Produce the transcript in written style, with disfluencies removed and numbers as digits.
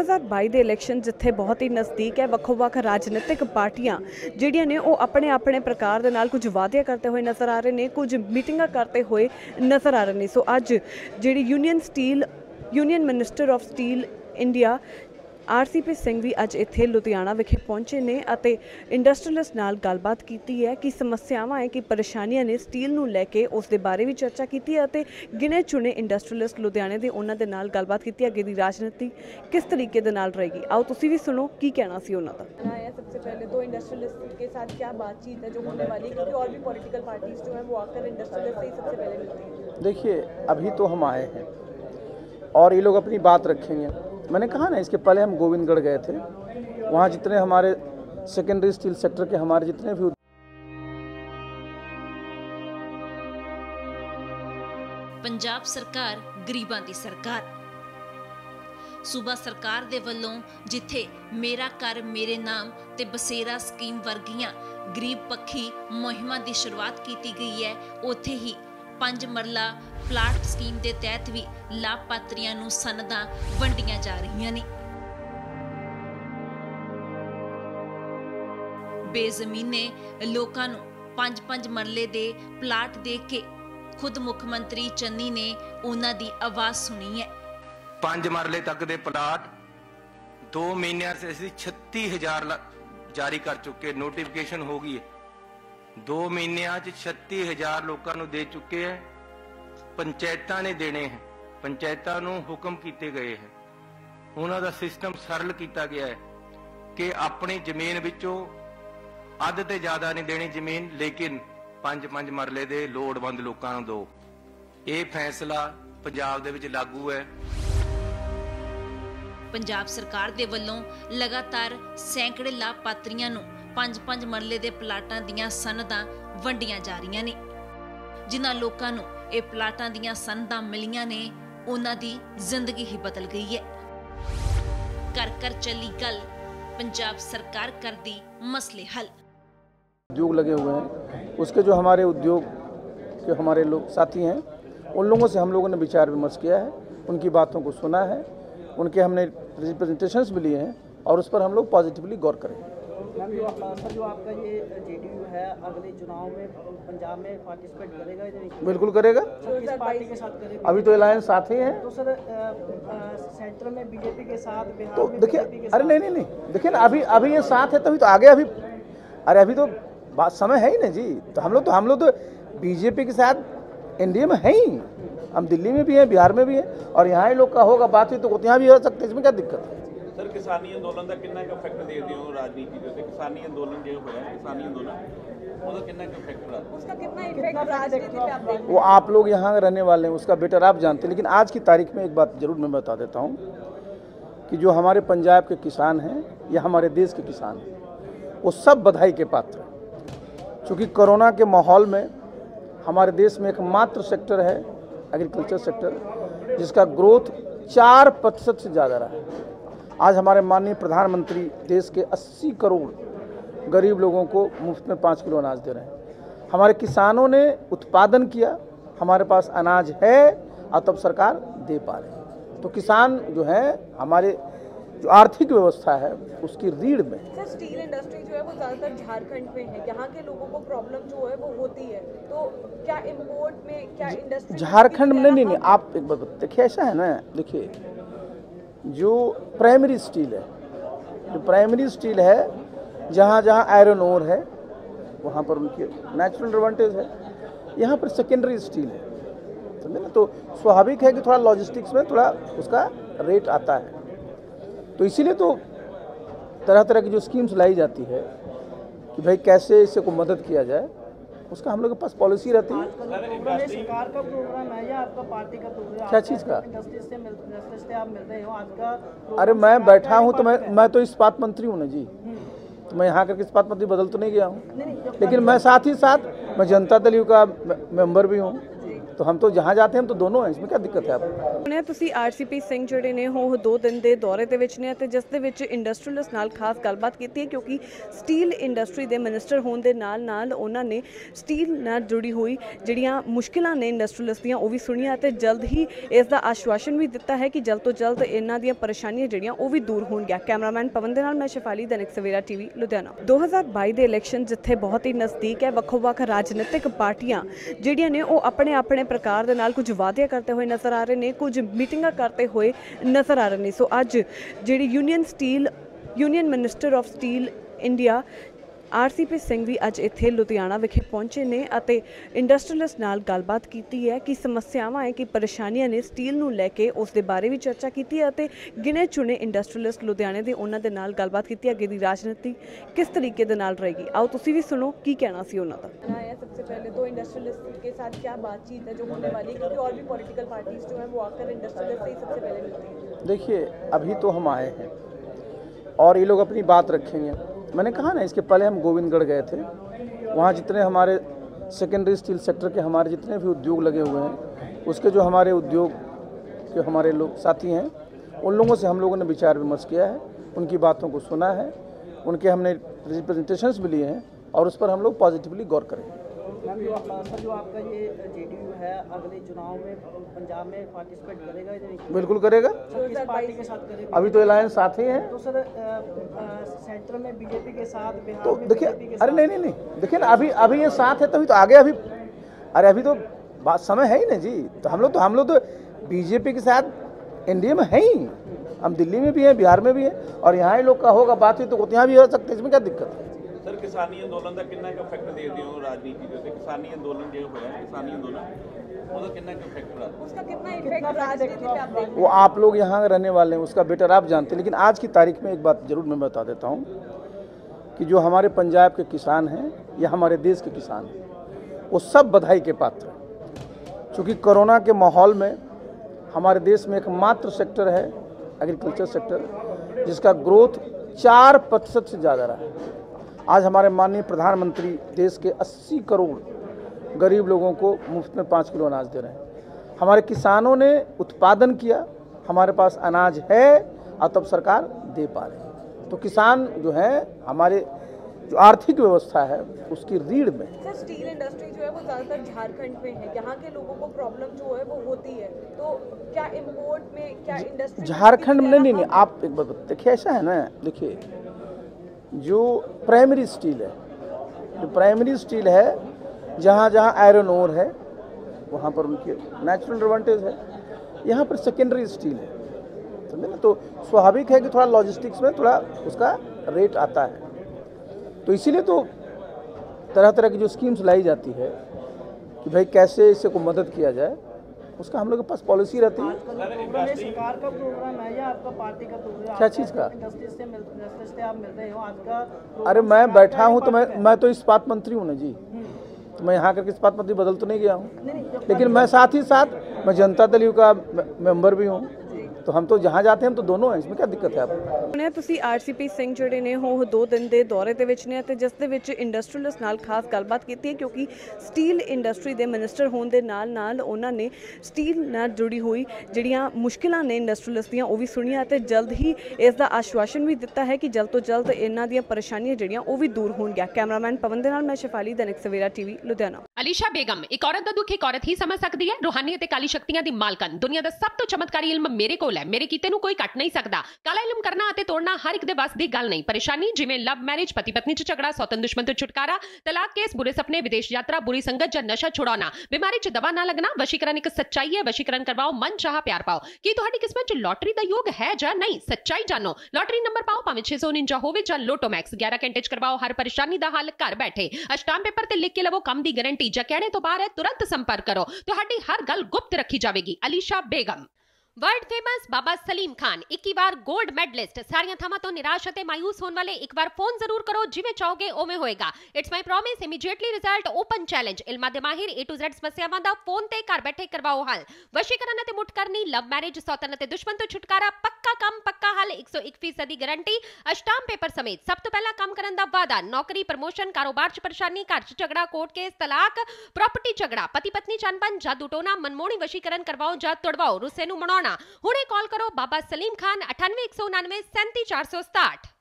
2022 ਦੇ ਇਲੈਕਸ਼ਨ ਜਿੱਥੇ ਬਹੁਤ ਹੀ ਨਜ਼ਦੀਕ ਹੈ, ਵੱਖੋ-ਵੱਖ ਰਾਜਨੀਤਿਕ ਪਾਰਟੀਆਂ ਜਿਹੜੀਆਂ ਨੇ ਉਹ ਆਪਣੇ ਪ੍ਰਕਾਰ ਦੇ ਨਾਲ ਕੁਝ ਵਾਅਦੇ करते हुए नज़र आ रहे हैं, कुछ मीटिंगां करते हुए नज़र आ रहे हैं। सो अज जिहड़ी union minister of steel India RCP Singh भी अज इत्थे लुधियाना विखे पहुंचे ने अते इंडस्ट्रीलिस्ट नाल गलबात कीती है कि समस्यावां है कि परेशानियां ने स्टील नूं लैके उस दे बारे भी चर्चा कीती है अते गिने चुने इंडस्ट्रीलिस्ट लुधियाने दे उन्हां दे नाल गलबात कीती। अगे दी राजनीति किस तरीके दे नाल रहेगी, आओ तुसीं भी सुनो की कहना सी उन्हां दा। सबसे पहले तो इंडस्ट्रीलिस्ट के साथ क्या बातचीत है जो होने वाली है, क्योंकि और भी पॉलिटिकल पार्टीज जो है वो आकर इंडस्ट्रीलिस्ट से ही सबसे पहले मिलती है। देखिए, अभी तो हम आए हैं और ये लोग अपनी बात रखेंगे। मैंने कहा ना, इसके पहले हम गोविंदगढ़ गए थे, वहाँ जितने हमारे सेकेंडरी स्टील सेक्टर के हमारे जितने भी पंजाब सरकार गरीबां दी सरकार। सूबा सरकार दे वल्लों जिथे मेरा घर मेरे नाम ते बसेरा स्कीम वर्गियां गरीब पक्षी मुहिमां दी शुरुआत की गई है, उत्थे ही 5 मरला प्लाट स्कीम के तहत भी लाभपात्रियों नूं सनदां वंडियां जा रही ने। बेजमीने लोकां नूं 5-5 मरले दे प्लाट दे के खुद मुख्यमंत्री चन्नी ने उन्हां दी आवाज़ सुनी है। 5 मरले तक दे प्लाट 2 महीनों से असीं 36,000 जारी कर चुके, नोटिफिकेशन हो गई है। 2 महीनों 36,000 लोगों को दे चुके हैं। पंचायतां ने देने हैं, पंचायतां नूं हुक्म किए गए हैं, उन्हां दा सिस्टम सरल किया गया है कि अपनी जमीन विचों अध ते ज़्यादा नहीं देनी जमीन, लेकिन 5-5 मरले दे लोड़वंद लोगों को दो। ये फैसला पंजाब दे विच लागू है। पंजाब सरकार दे वल्लों लगातार सैकड़े लाभपात्रियों नूं 5-5 मरले दे प्लाटां दियां सनदां वंडियां जा रही ने। जिन्हां लोकां नूं ये प्लाटां दियां सनदां मिलियां ने उन्हां दी जिंदगी ही बदल गई है। कर कर चली गल, पंजाब सरकार कर दी मसले हल। उद्योग लगे हुए हैं, उसके जो हमारे उद्योग के हमारे लोग साथी हैं, उन लोगों से हम लोगों ने विचार विमर्श किया है, उनकी बातों को सुना है, उनके हमने रिप्रेजेंटेशंस भी लिए हैं और उस पर हम लोग पॉजिटिवली गौर करेंगे। मैम, जो आपका ये JDU है अगले चुनाव में पंजाब में पार्टिसिपेट करेगा या नहीं? बिल्कुल करेगा। किस पार्टी के साथ करेगा? अभी तो अलायंस साथ ही है। तो सर सेंटर में बीजेपी के साथ, बिहार तो में देखिए, बीजेपी के अरे साथ। नहीं, देखिए ना, अभी ये साथ है तभी तो आगे अरे अभी तो बात समय है ही ना जी। तो हम लोग तो बीजेपी के साथ NDA में है ही। हम दिल्ली में भी हैं, बिहार में भी हैं और यहाँ ही लोग का होगा बातचीत तो यहाँ भी हो सकते हैं, इसमें क्या दिक्कत है। सर, किसानी अंदोलन का कितना इफेक्ट देखते हो राजनीति के? किसानी अंदोलन जो होया किसानी अंदोलन ਉਹਦਾ कितना इफेक्ट पड़ा, उसका कितना इफेक्ट राजनीति पे आप देखते हैं? वो आप लोग यहाँ रहने वाले हैं, उसका बेटर आप जानते हैं। लेकिन आज की तारीख में एक बात जरूर मैं बता देता हूँ कि जो हमारे पंजाब के किसान हैं या हमारे देश के किसान हैं, वो सब बधाई के पात्र हैं। चूँकि कोरोना के माहौल में हमारे देश में एकमात्र सेक्टर है एग्रीकल्चर सेक्टर जिसका ग्रोथ 4% से ज़्यादा रहा है। आज हमारे माननीय प्रधानमंत्री देश के 80 करोड़ गरीब लोगों को मुफ्त में 5 किलो अनाज दे रहे हैं। हमारे किसानों ने उत्पादन किया, हमारे पास अनाज है और तब सरकार दे पा रही है। तो किसान जो है हमारे जो आर्थिक व्यवस्था है उसकी रीढ़ में। सर, स्टील इंडस्ट्री जो है वो ज़्यादातर झारखंड में है, यहाँ के लोगों को प्रॉब्लम जो है वो होती है, तो क्या इम्पोर्ट में क्या इंडस्ट्री झारखंड में नहीं, आप एक बात देखिए, ऐसा है ना, देखिए जो प्राइमरी स्टील है, जहाँ जहाँ आयरन ओर है वहाँ पर उनकी नेचुरल एडवांटेज है, यहाँ पर सेकेंडरी स्टील है, समझे ना। तो स्वाभाविक है कि थोड़ा लॉजिस्टिक्स में थोड़ा उसका रेट आता है। तो इसीलिए तो तरह तरह की जो स्कीम्स लाई जाती है कि भाई कैसे इससे को मदद किया जाए, उसका हम लोग के पास पॉलिसी रहती है। सरकार का प्रोग्राम है या आपका पार्टी का प्रोग्राम? क्या चीज़ का? इंडस्ट्री से आप मिल रहे हो आज का? अरे मैं बैठा हूँ तो मैं तो इस्पात मंत्री हूँ ना जी, तो मैं यहाँ करके इस्पात मंत्री बदल तो नहीं गया हूँ, लेकिन मैं साथ ही साथ मैं जनता दल का मेंबर भी हूँ तो हम तो जहाँ जाते हैं हम तो दोनों हैं, इसमें क्या दिक्कत है आपको? ਨੇ ਤੁਸੀਂ ਆਰਸੀਪੀ ਸਿੰਘ ਜਿਹੜੇ ਨੇ ਉਹ 2 ਦਿਨ ਦੇ ਦੌਰੇ ਦੇ ਵਿੱਚ ਨੇ ਅਤੇ ਜਿਸ ਦੇ ਵਿੱਚ ਇੰਡਸਟਰੀਅਲਿਸਟ ਨਾਲ ਖਾਸ ਗੱਲਬਾਤ ਕੀਤੀ ਹੈ ਕਿਉਂਕਿ ਸਟੀਲ ਇੰਡਸਟਰੀ ਦੇ ਮਿਨਿਸਟਰ ਹੋਣ ਦੇ ਨਾਲ ਉਹਨਾਂ ਨੇ ਸਟੀਲ ਨਾਲ ਜੁੜੀ ਹੋਈ ਜਿਹੜੀਆਂ ਮੁਸ਼ਕਿਲਾਂ ਨੇ ਇੰਡਸਟਰੀਅਲਿਸਟ ਦੀਆਂ ਉਹ ਵੀ ਸੁਣੀਆਂ ਅਤੇ ਜਲਦ ਹੀ ਇਸ ਦਾ ਆਸ਼ਵਾਸਨ ਵੀ ਦਿੱਤਾ ਹੈ ਕਿ ਜਲਦ ਤੋਂ ਜਲਦ ਇਹਨਾਂ ਦੀਆਂ ਪਰੇਸ਼ਾਨੀਆਂ ਜਿਹੜੀਆਂ ਉਹ ਵੀ ਦੂਰ ਹੋਣਗੀਆਂ। ਕੈਮਰਾਮੈਨ ਪਵਨ ਦੇ ਨਾਲ ਮੈਂ ਸ਼ਿਫਾਲੀ, ਦੈਨਿਕ ਸਵੇਰਾ ਟੀਵੀ ਲੁਧਿਆਣਾ। 2022 ਦੇ ਇਲੈਕਸ਼ਨ ਜਿੱਥੇ ਬਹੁਤ ਹੀ ਨਜ਼ਦੀਕ ਹੈ, ਵੱਖੋ-ਵੱਖ ਰਾਜਨੀਤਿਕ ਪਾਰਟੀਆਂ ਜਿਹੜੀਆਂ ਨੇ ਉਹ ਆਪਣੇ ਪ੍ਰਕਾਰ ਦੇ ਨਾਲ ਕੁਝ ਵਾਅਦੇ करते हुए नज़र आ रहे हैं, कुछ मीटिंगां करते हुए नज़र आ रहे हैं। सो अज जिहड़ी union minister of steel India RCP Singh भी अज इत्थे लुधियाना विखे पहुंचे ने अते इंडस्ट्रीअलिस्ट नाल गलबात कीती है कि समस्यावां है कि परेशानियां ने स्टील नूं लैके उस दे बारे भी चर्चा कीती है अते गिने चुने इंडस्ट्रीअलिस्ट लुधियाने दे उन्हां दे नाल गलबात कीती। अगे दी राजनीति किस तरीके दे नाल रहेगी, आओ तुसीं भी सुनो की कहना सी उन्हां दा। सबसे पहले तो इंडस्ट्रीअलिस्ट के साथ क्या बातचीत है जो होने वाली है, क्योंकि और भी पॉलिटिकल पार्टीज जो है वो आकर इंडस्ट्रीअलिस्ट से ही सबसे पहले मिलती है। देखिए, अभी तो हम आए हैं और ये लोग अपनी बात रखेंगे। मैंने कहा ना, इसके पहले हम गोविंदगढ़ गए थे, वहाँ जितने हमारे सेकेंडरी स्टील सेक्टर के हमारे जितने भी उद्योग लगे हुए हैं, उसके जो हमारे उद्योग के हमारे लोग साथी हैं, उन लोगों से हम लोगों ने विचार विमर्श किया है, उनकी बातों को सुना है, उनके हमने रिप्रेजेंटेशंस भी लिए हैं और उस पर हम लोग पॉजिटिवली गौर करेंगे। मैम जो आपका ये जेडीयू है अगले चुनाव में पंजाब में पार्टिसिपेट करेगा या नहीं? बिल्कुल करेगा। किस पार्टी के साथ करेगा? अभी तो अलायंस साथ ही है। तो सर सेंटर में बीजेपी के साथ, बिहार तो में देखिए, बीजेपी के अरे साथ। नहीं, देखिए ना, अभी ये साथ है तभी तो आगे अभी तो बात समय है ही ना जी। तो हम लोग तो बीजेपी के साथ एनडीए में है ही, हम दिल्ली में भी हैं, बिहार में भी हैं और यहाँ ही लोग का होगा बातचीत तो यहाँ भी हो सकते हैं, इसमें क्या दिक्कत है? ਸਰ ਕਿਸਾਨੀ ਅੰਦੋਲਨ ਦਾ ਕਿੰਨਾ ਕੁ ਇਫੈਕਟ ਦੇਖਦੇ ਹੋ ਰਾਜਨੀਤੀ ਦੇ ਉੱਤੇ? ਕਿਸਾਨੀ ਅੰਦੋਲਨ ਜਿਹੜਾ ਹੋਇਆ ਕਿਸਾਨੀ ਅੰਦੋਲਨ ਉਹਦਾ ਕਿੰਨਾ ਕੁ ਇਫੈਕਟ ਪੜਾ? उसका कितना इफेक्ट राजनीति पे आप देखते हैं? वो आप लोग यहाँ रहने वाले हैं, उसका बेटर आप जानते हैं। लेकिन आज की तारीख में एक बात जरूर मैं बता देता हूँ कि जो हमारे पंजाब के किसान हैं या हमारे देश के किसान हैं, वो सब बधाई के पात्र हैं। चूँकि कोरोना के माहौल में हमारे देश में एकमात्र सेक्टर है एग्रीकल्चर सेक्टर, जिसका ग्रोथ 4% से ज़्यादा रहा है। आज हमारे माननीय प्रधानमंत्री देश के 80 करोड़ गरीब लोगों को मुफ्त में 5 किलो अनाज दे रहे हैं। हमारे किसानों ने उत्पादन किया, हमारे पास अनाज है और तब सरकार दे पा रही है। तो किसान जो है हमारे जो आर्थिक व्यवस्था है उसकी रीढ़ में। सर, स्टील इंडस्ट्री जो है वो ज़्यादातर झारखंड में है, यहाँ के लोगों को प्रॉब्लम जो है वो होती है, तो क्या इम्पोर्ट में क्या इंडस्ट्री झारखंड में नहीं, आप एक बार देखिए, ऐसा है ना, देखिए जो प्राइमरी स्टील है जहाँ जहाँ आयरन ओर है वहाँ पर उनकी नेचुरल एडवांटेज है, यहाँ पर सेकेंडरी स्टील है, समझे ना। तो स्वाभाविक है कि थोड़ा लॉजिस्टिक्स में थोड़ा उसका रेट आता है, तो इसीलिए तो तरह तरह की जो स्कीम्स लाई जाती है कि भाई कैसे इससे को मदद किया जाए, उसका हम लोग के पास पॉलिसी रहती है। सरकार का प्रोग्राम है या आपका पार्टी का प्रोग्राम? क्या चीज़ का? इंडस्ट्री से आप मिल रहे हो आज का? अरे मैं बैठा हूँ तो मैं तो इस्पात मंत्री हूँ ना जी, तो मैं यहाँ करके इस्पात मंत्री बदल तो नहीं गया हूँ, लेकिन मैं साथ ही साथ मैं जनता दल का मेंबर भी हूँ, तो हम तो जहाँ जाते हैं हम तो दोनों हैं, इसमें क्या दिक्कत है आपको? ਨੇ ਤੁਸੀਂ ਆਰਸੀਪੀ ਸਿੰਘ ਜਿਹੜੇ ਨੇ ਉਹ 2 ਦਿਨ ਦੇ ਦੌਰੇ ਦੇ ਵਿੱਚ ਨੇ ਅਤੇ ਜਿਸ ਦੇ ਵਿੱਚ ਇੰਡਸਟਰੀਅਲਿਸਟ ਨਾਲ ਖਾਸ ਗੱਲਬਾਤ ਕੀਤੀ ਹੈ ਕਿਉਂਕਿ ਸਟੀਲ ਇੰਡਸਟਰੀ ਦੇ ਮਿਨਿਸਟਰ ਹੋਣ ਦੇ ਨਾਲ ਉਹਨਾਂ ਨੇ ਸਟੀਲ ਨਾਲ ਜੁੜੀ ਹੋਈ ਜਿਹੜੀਆਂ ਮੁਸ਼ਕਿਲਾਂ ਨੇ ਇੰਡਸਟਰੀਅਲਿਸਟ ਦੀਆਂ ਉਹ ਵੀ ਸੁਣੀਆਂ ਅਤੇ ਜਲਦ ਹੀ ਇਸ ਦਾ ਆਸ਼ਵਾਸਨ ਵੀ ਦਿੱਤਾ ਹੈ ਕਿ ਜਲਦ ਤੋਂ ਜਲਦ ਇਹਨਾਂ ਦੀਆਂ ਪਰੇਸ਼ਾਨੀਆਂ ਜਿਹੜੀਆਂ ਉਹ ਵੀ ਦੂਰ ਹੋਣਗੀਆਂ। ਕੈਮਰਾਮੈਨ ਪਵਨ ਦੇ ਨਾਲ ਮੈਂ ਸ਼ਿਫਾਲੀ, ਦੈਨਿਕ ਸਵੇਰਾ ਟੀਵੀ ਲੁਧਿਆਣਾ। ਅਲੀਸ਼ਾ ਬੇਗਮ ਇੱਕ ਔਰਤ ਦਾ ਦੁੱਖ ਇੱਕ ਔਰਤ ਹੀ ਸਮਝ ਸਕਦੀ ਹੈ। ਰੂਹਾਨੀ ਅਤੇ ਕਾਲੀ ਸ਼ਕਤੀਆਂ ਦੀ ਮਾਲਕਨ, ਦੁਨੀਆ ਦਾ ਸਭ ਤੋਂ ਚਮਤਕਾਰੀ ਇਲਮ ਮੇਰੇ ਕੋਲ ਹੈ, ਮੇਰੇ ਕੀਤੇ ਨੂੰ ਕੋਈ ਕੱਟ ਨਹੀਂ ਸਕਦਾ। ਕਾਲਾ ਇਲਮ ਕਰਨਾ ਅਤੇ ਤੋੜਨਾ ਹਰ ਇੱਕ ਦੇ ਵੱਸ ਦੀ ਗੱਲ ਨਹੀਂ। ਪਰੇਸ਼ਾਨੀ ਜਿਵੇਂ ਲਵ ਮੈਰਿਜ, ਪਤੀ ਪਤਨੀ ਚ ਝਗੜਾ, ਸੌਤਨ ਦੁਸ਼ਮਣ ਤੋਂ ਛੁਟਕਾਰਾ, ਤਲਾਕ ਕੇਸ, ਬੁਰੇ ਸੁਪਨੇ, ਵਿਦੇਸ਼ ਯਾਤਰਾ, बुरी संगत ਜਾਂ ਨਸ਼ਾ ਛੁਡਾਉਣਾ, ਬਿਮਾਰੀ ਚ ਦਵਾ ਨਾ ਲੱਗਣਾ। ਵਸ਼ੀਕਰਨ ਇੱਕ ਸੱਚਾਈ ਹੈ, ਵਸ਼ੀਕਰਨ ਕਰਵਾਓ, ਮਨ ਚਾਹਾ ਪਿਆਰ ਪਾਓ। ਕੀ ਤੁਹਾਡੀ ਕਿਸਮਤ ਚ ਲੋਟਰੀ ਦਾ ਯੋਗ ਹੈ ਜਾਂ ਨਹੀਂ? ਸੱਚਾਈ ਜਾਣੋ। ਲੋਟਰੀ ਨੰਬਰ ਪਾਓ, ਭਾਵੇਂ 649 ਹੋਵੇ ਜਾਂ ਲੋਟੋ ਮੈਕਸ। 11 ਘੰਟੇ ਚ ਕਰਵਾਓ ਹਰ ਪਰੇਸ਼ਾਨੀ ਦਾ ਹੱਲ ਘਰ ਬੈਠੇ। ਅਸ਼ਟਾਮ ਪੇਪਰ ਤੇ ਲਿਖ ਕੇ ਲਵੋ ਕੰਮ ਦੀ ਗਾਰੰਟੀ। ਜਾਂ ਕਹਿਣੇ ਤੋਂ ਬਾਹਰ ਹੈ, ਤੁਰੰਤ ਸੰਪਰਕ ਕਰੋ, ਤੁਹਾਡੀ ਹਰ ਗੱਲ ਗੁਪਤ ਰੱਖੀ ਜਾਵੇਗੀ। ਅਲੀਸ਼ਾ ਬੇਗਮ। वर्ल्ड फेमस बाबा सलीम खान 21 ਵਾਰ 골ਡ ਮੈਡਲਿਸਟ। ਸਾਰੀਆਂ ਥਾਵਾਂ ਤੋਂ ਨਿਰਾਸ਼ ਅਤੇ ਮਾਯੂਸ ਹੋਣ ਵਾਲੇ ਇੱਕ ਵਾਰ ਫੋਨ ਜ਼ਰੂਰ ਕਰੋ, ਜਿਵੇਂ ਚਾਹੋਗੇ ਉਵੇਂ ਹੋਏਗਾ। It's my promise, immediately result, open challenge. ਇਲਮਾਂ ਦੇ ਮਾਹਿਰ A to Z ਸਮੱਸਿਆਵਾਂ ਦਾ ਫੋਨ ਤੇ ਘਰ ਬੈਠੇ ਕਰਵਾਓ ਹੱਲ। ਵਸ਼ੀਕਰਨ ਅਤੇ ਮੁੱਠ ਕਰਨੀ, ਲਵ ਮੈਰਿਜ, ਸੌਤਨ ਅਤੇ ਦੁਸ਼ਮਣ ਤੋਂ ਛੁਟਕਾਰਾ, ਪੱਕਾ ਕੰਮ ਪੱਕਾ ਹੱਲ, 101% ਦੀ ਗਾਰੰਟੀ, ਅਸ਼ਟਾਮ ਪੇਪਰ ਸਮੇਤ। ਸਭ ਤੋਂ ਪਹਿਲਾਂ ਕੰਮ ਕਰਨ ਦਾ ਵਾਅਦਾ, ਨੌਕਰੀ, ਪ੍ਰਮੋਸ਼ਨ, ਕਾਰੋਬਾਰ 'ਚ ਪਰੇਸ਼ਾਨੀ, ਘਰ 'ਚ ਝਗੜਾ, ਕੋਰਟ ਕੇਸ, ਤਲਾਕ, ਪ੍ਰਾਪਰਟੀ ਝਗੜਾ, ਪਤੀ ਪਤਨੀ ਚੰਪਨ, ਜਾਦੂ ਟੋਨਾ, ਮਨਮੋਹਣੀ ਵਸ਼ੀਕਰਨ ਕਰਵਾਓ ਜਾਂ ਤੁੜਵਾਓ, ਰੁੱਸੇ ਨੂੰ ਮਨਾਉਣਾ। ਹੁਣੇ ਕਾਲ ਕਰੋ ਬਾਬਾ ਸਲੀਮ ਖਾਨ 98 199 37 467।